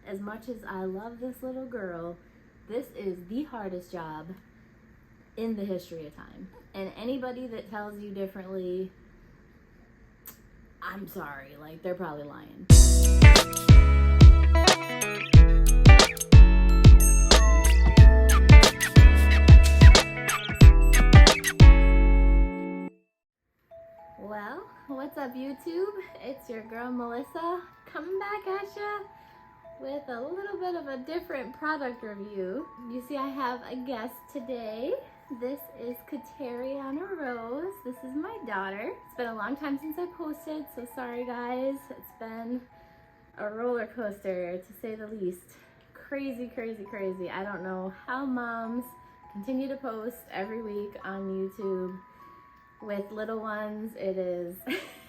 as much as I love this little girl, this is the hardest job in the history of time. And anybody that tells you differently, I'm sorry, like, they're probably lying. Well, what's up YouTube? It's your girl Melissa coming back at ya with a little bit of a different product review. You see, I have a guest today. This is Kateriana Rose. This is my daughter. It's been a long time since I posted, so sorry guys. It's been a roller coaster to say the least. Crazy, crazy, crazy. I don't know how moms continue to post every week on YouTube with little ones. It is,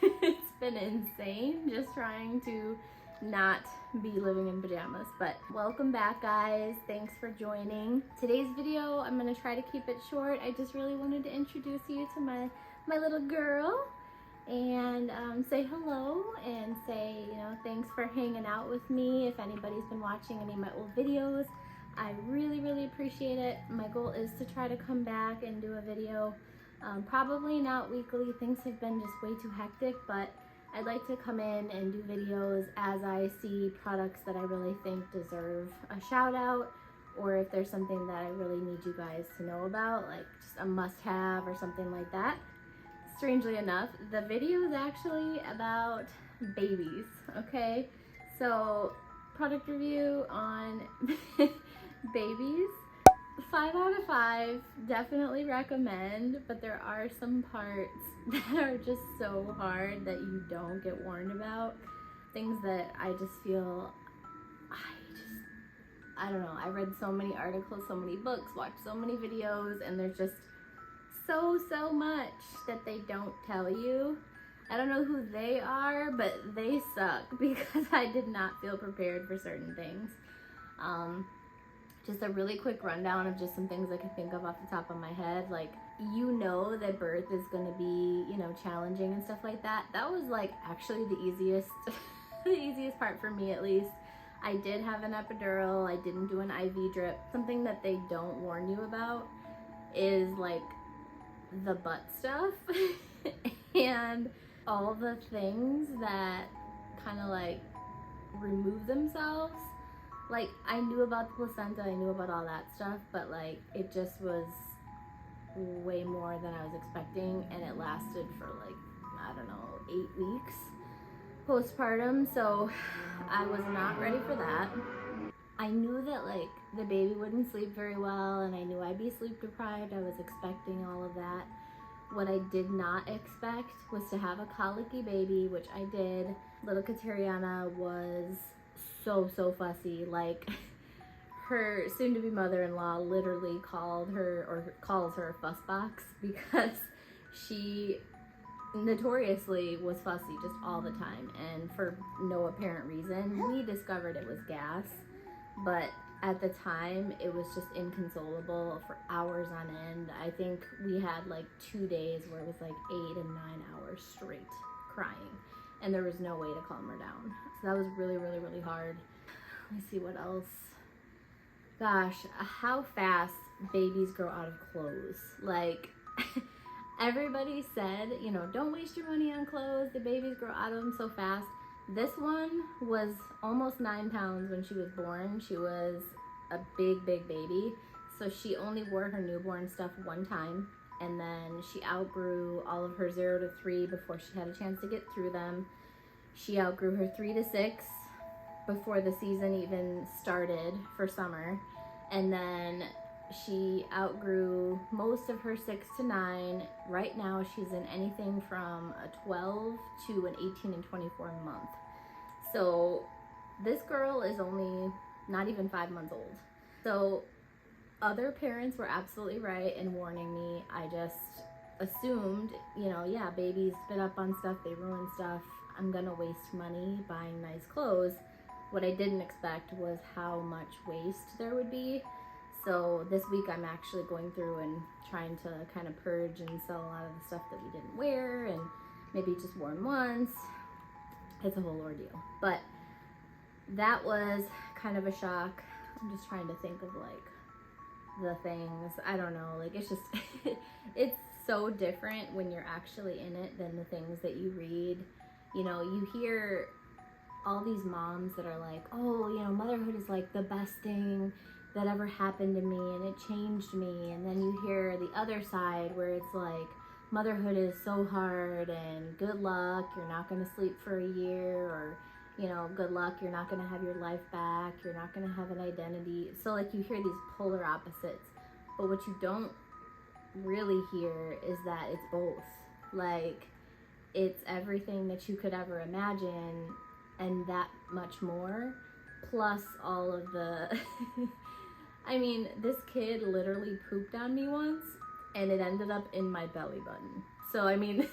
it's been insane just trying to not be living in pajamas. But welcome back guys, thanks for joining. Today's video, I'm gonna try to keep it short. I just really wanted to introduce you to my little girl and say hello and say, you know, thanks for hanging out with me. If anybody's been watching any of my old videos, I really, really appreciate it. My goal is to try to come back and do a video. Probably not weekly, things have been just way too hectic, but I'd like to come in and do videos as I see products that I really think deserve a shout out, or if there's something that I really need you guys to know about, like just a must-have or something like that. Strangely enough, the video is actually about babies, okay? So, product review on babies. 5 out of 5, definitely recommend, but there are some parts that are just so hard that you don't get warned about. Things that I just feel, I don't know, I read so many articles, so many books, watched so many videos, and there's just so much that they don't tell you. I don't know who they are, but they suck because I did not feel prepared for certain things. Just a really quick rundown of just some things I can think of off the top of my head. Like, you know that birth is going to be, you know, challenging and stuff like that. That was like actually the easiest, the easiest part for me at least. I did have an epidural. I didn't do an IV drip. Something that they don't warn you about is like the butt stuff and all the things that kind of like remove themselves. Like, I knew about the placenta, I knew about all that stuff, but like, it just was way more than I was expecting, and it lasted for like, I don't know, 8 weeks postpartum, so I was not ready for that. I knew that like, the baby wouldn't sleep very well, and I knew I'd be sleep deprived. I was expecting all of that. What I did not expect was to have a colicky baby, which I did. Little Kateriana was so fussy. Like, her soon-to-be mother-in-law literally called her, or calls her, a fuss box, because she notoriously was fussy just all the time, and for no apparent reason. We discovered it was gas, but at the time it was just inconsolable for hours on end. I think we had like 2 days where it was like 8 and 9 hours straight crying, and there was no way to calm her down. So that was really hard. Let me see what else. Gosh, how fast babies grow out of clothes. Like, everybody said, you know, don't waste your money on clothes. The babies grow out of them so fast. This one was almost 9 pounds when she was born. She was a big baby. So she only wore her newborn stuff one time. And then she outgrew all of her 0 to 3 before she had a chance to get through them. She outgrew her 3 to 6 before the season even started for summer. And then she outgrew most of her 6 to 9. Right now she's in anything from a 12 to an 18 and 24 month. So this girl is only not even 5 months old. So other parents were absolutely right in warning me. I just assumed, you know, yeah, babies spit up on stuff, they ruin stuff. I'm gonna waste money buying nice clothes. What I didn't expect was how much waste there would be. So this week I'm actually going through and trying to kind of purge and sell a lot of the stuff that we didn't wear and maybe just worn once. It's a whole ordeal. But that was kind of a shock. I'm just trying to think of like the things. I don't know, like it's just it's so different when you're actually in it than the things that you read. You know, you hear all these moms that are like, oh, you know, motherhood is like the best thing that ever happened to me and it changed me. And then you hear the other side where it's like, motherhood is so hard and good luck, you're not going to sleep for a year, or, you know, good luck, you're not going to have your life back, you're not going to have an identity. So like you hear these polar opposites, but what you don't really hear is that it's both. Like, it's everything that you could ever imagine and that much more, plus all of the I mean, this kid literally pooped on me once and it ended up in my belly button. So I mean,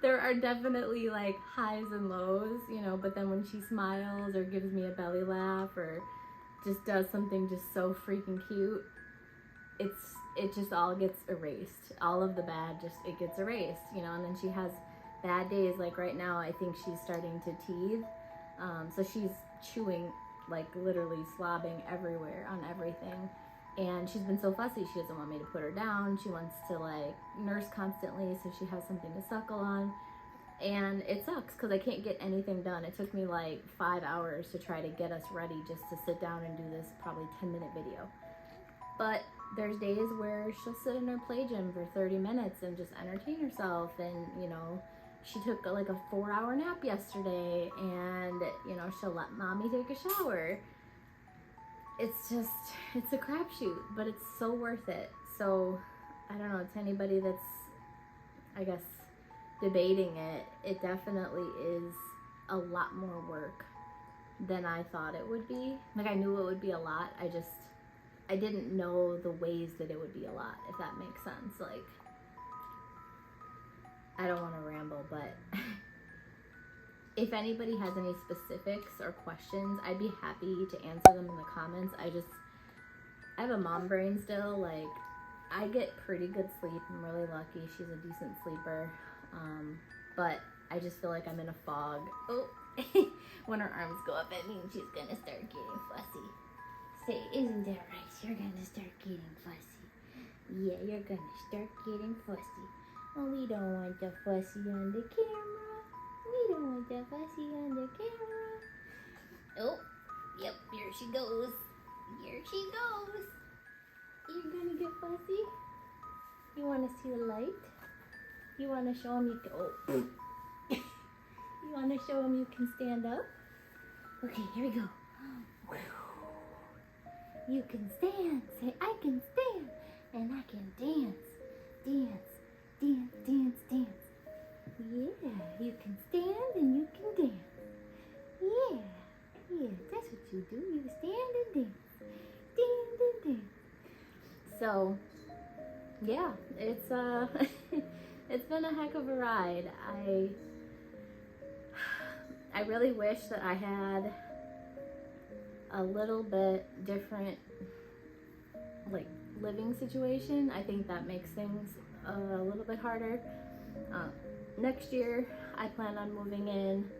there are definitely like highs and lows, you know, but then when she smiles or gives me a belly laugh or just does something just so freaking cute, it just all gets erased. All of the bad, just it gets erased, you know. And then she has bad days, like right now I think she's starting to teeth, so she's chewing, like literally slobbing everywhere on everything, and she's been so fussy. She doesn't want me to put her down. She wants to like nurse constantly so she has something to suckle on, and it sucks because I can't get anything done. It took me like 5 hours to try to get us ready just to sit down and do this probably 10-minute video. But there's days where she'll sit in her play gym for 30 minutes and just entertain herself, and you know, she took like a 4-hour nap yesterday, and you know, she'll let mommy take a shower. It's a crapshoot, but it's so worth it. So I don't know, to anybody that's, I guess, debating it, it definitely is a lot more work than I thought it would be. Like, I knew it would be a lot, I didn't know the ways that it would be a lot, if that makes sense. Like, I don't want to ramble, but if anybody has any specifics or questions, I'd be happy to answer them in the comments. I have a mom brain still. Like, I get pretty good sleep. I'm really lucky. She's a decent sleeper. But I just feel like I'm in a fog. Oh, when her arms go up, it means she's gonna start getting fussy. Say, isn't that right? You're gonna start getting fussy. Yeah, you're gonna start getting fussy. Oh, we don't want the fussy on the camera. We don't want the fussy on the camera. Oh, yep, here she goes. Here she goes. You're gonna get fussy? You wanna see the light? You wanna show him you can, oh. You wanna show him you can stand up? Okay, here we go. You can stand. Say, I can stand. And I can dance. Dance, dance, dance, dance. Yeah, you can stand and you can dance. Yeah, yeah, that's what you do. You stand and dance. Stand and dance. So, yeah, it's it's been a heck of a ride. I really wish that I had a little bit different, like, living situation. I think that makes things a little bit harder. Next year, I plan on moving in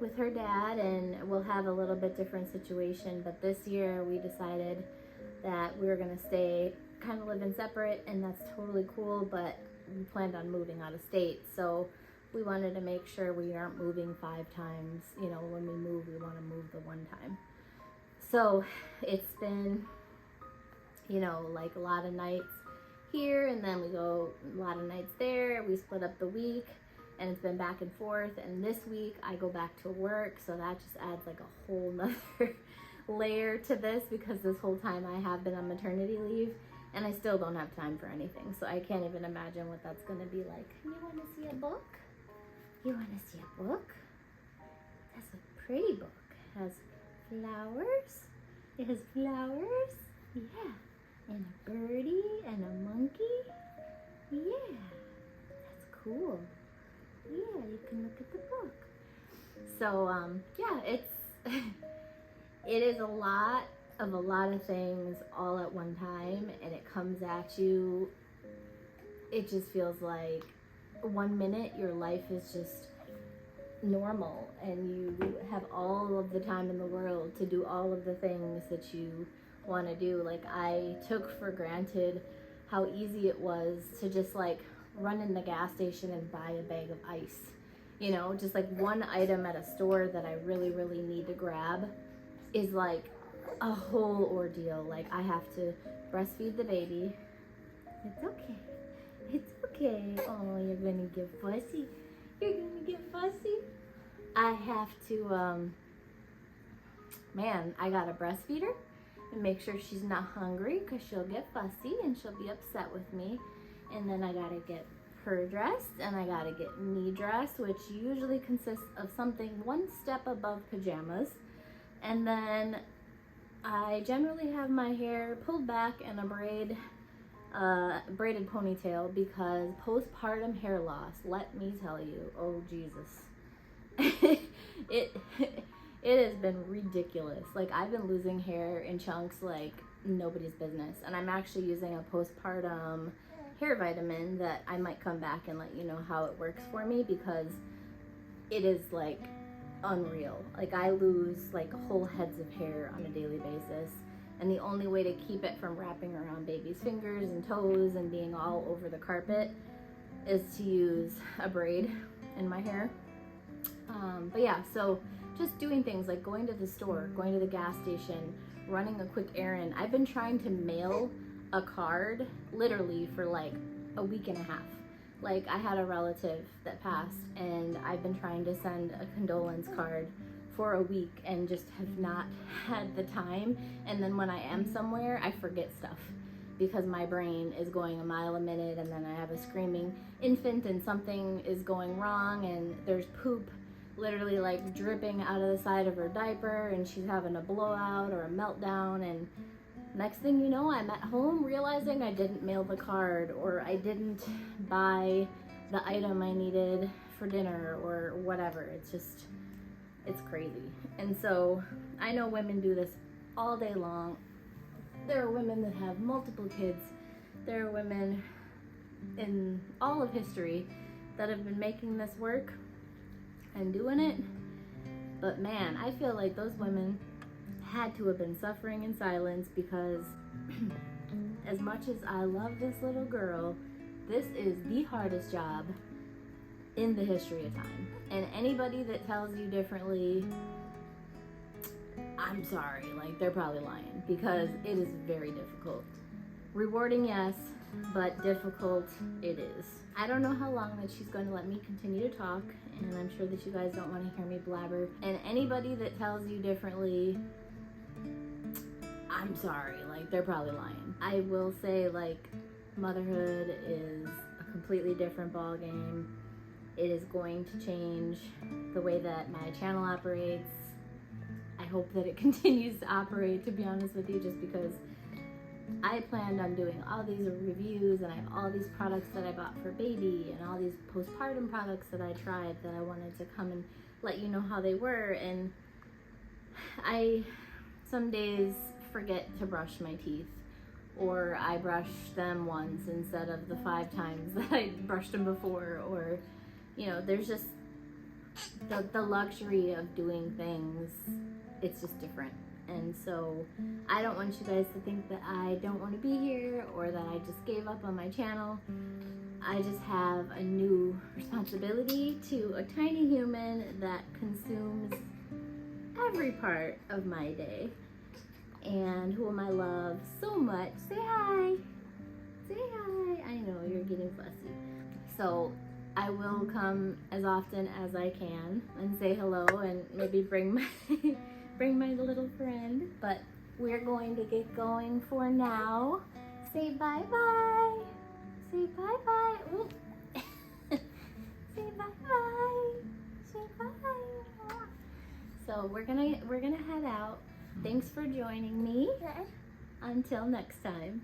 with her dad, and we'll have a little bit different situation. But this year, we decided that we were gonna stay, kind of living separate, and that's totally cool. But we planned on moving out of state, so we wanted to make sure we aren't moving 5 times. You know, when we move, we want to move the one time. So it's been, you know, like a lot of nights here, and then we go a lot of nights there. We split up the week, and it's been back and forth. And this week I go back to work, so that just adds like a whole nother layer to this, because this whole time I have been on maternity leave, and I still don't have time for anything. So I can't even imagine what that's gonna be like. You want to see a book? You want to see a book? That's a pretty book. It has flowers. It has flowers. Yeah. And a birdie and a monkey. Yeah. That's cool. Yeah, you can look at the book. So, yeah, it is a lot of things all at one time, and it comes at you. It just feels like 1 minute your life is just normal and you have all of the time in the world to do all of the things that you want to do. Like, I took for granted how easy it was to just like run in the gas station and buy a bag of ice. You know, just like one item at a store that I really, really need to grab is like a whole ordeal. Like, I have to breastfeed the baby. It's okay. It's okay. Oh, you're gonna get fussy. You're gonna get fussy. I have to, man, I gotta breastfeed her and make sure she's not hungry because she'll get fussy and she'll be upset with me. And then I gotta get her dressed and I gotta get me dressed, which usually consists of something one step above pajamas. And then I generally have my hair pulled back in a braided ponytail because postpartum hair loss, let me tell you, oh Jesus. it has been ridiculous. Like, I've been losing hair in chunks like nobody's business, and I'm actually using a postpartum hair vitamin that I might come back and let you know how it works for me, because it is like unreal. Like, I lose like whole heads of hair on a daily basis, and the only way to keep it from wrapping around baby's fingers and toes and being all over the carpet is to use a braid in my hair. But yeah, so just doing things like going to the store, going to the gas station, running a quick errand. I've been trying to mail a card literally for like a week and a half. Like, I had a relative that passed and I've been trying to send a condolence card for a week and just have not had the time. And then when I am somewhere, I forget stuff because my brain is going a mile a minute, and then I have a screaming infant and something is going wrong and there's poop literally like dripping out of the side of her diaper and she's having a blowout or a meltdown, and next thing you know, I'm at home realizing I didn't mail the card or I didn't buy the item I needed for dinner or whatever. It's crazy. And so I know women do this all day long. There are women that have multiple kids. There are women in all of history that have been making this work and doing it. But man, I feel like those women had to have been suffering in silence, because as much as I love this little girl, this is the hardest job in the history of time. And anybody that tells you differently, I'm sorry, like, they're probably lying, because it is very difficult. Rewarding, yes, but difficult it is. I don't know how long that she's going to let me continue to talk, and I'm sure that you guys don't want to hear me blabber. And anybody that tells you differently, I'm sorry, like, they're probably lying. I will say, like, motherhood is a completely different ball game. It is going to change the way that my channel operates. I hope that it continues to operate, to be honest with you, just because I planned on doing all these reviews and I have all these products that I bought for baby and all these postpartum products that I tried that I wanted to come and let you know how they were. And I some days forget to brush my teeth, or I brush them once instead of the 5 times that I brushed them before, or, you know, there's just the luxury of doing things. It's just different. And so I don't want you guys to think that I don't want to be here or that I just gave up on my channel. I just have a new responsibility to a tiny human that consumes every part of my day, and whom I love so much. Say hi. Say hi. I know you're getting fussy. So I will come as often as I can and say hello and maybe bring my bring my little friend. But we're going to get going for now. Say bye-bye. Say bye-bye. Say bye-bye. Say bye. So we're gonna head out. Thanks for joining me. Until next time.